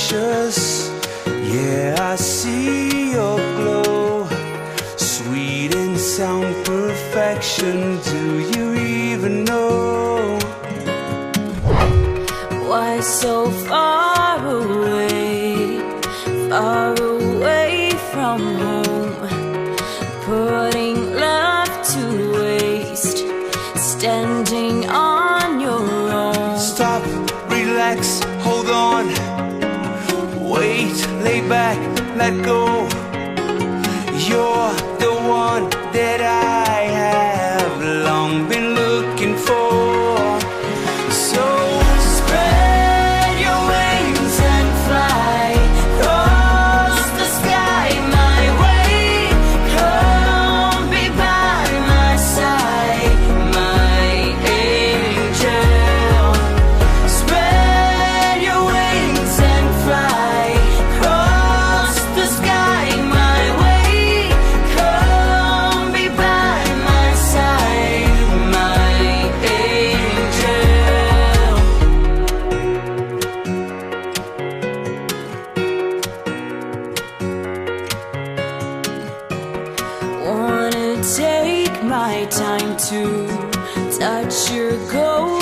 precious. Yeah, I see your glow, sweet and sound perfection. Do you even know why so far away from home, putting love to waste, standing on your own? Stop, relax, hold on, wait, lay back, let go. You're the one that I have long been looking for. So spread your wings and fly across the sky my way. Come be by my side, my angel. Spread your wings and fly across the sky my way. Come be by my side, my angel. Wanna take my time to touch your gold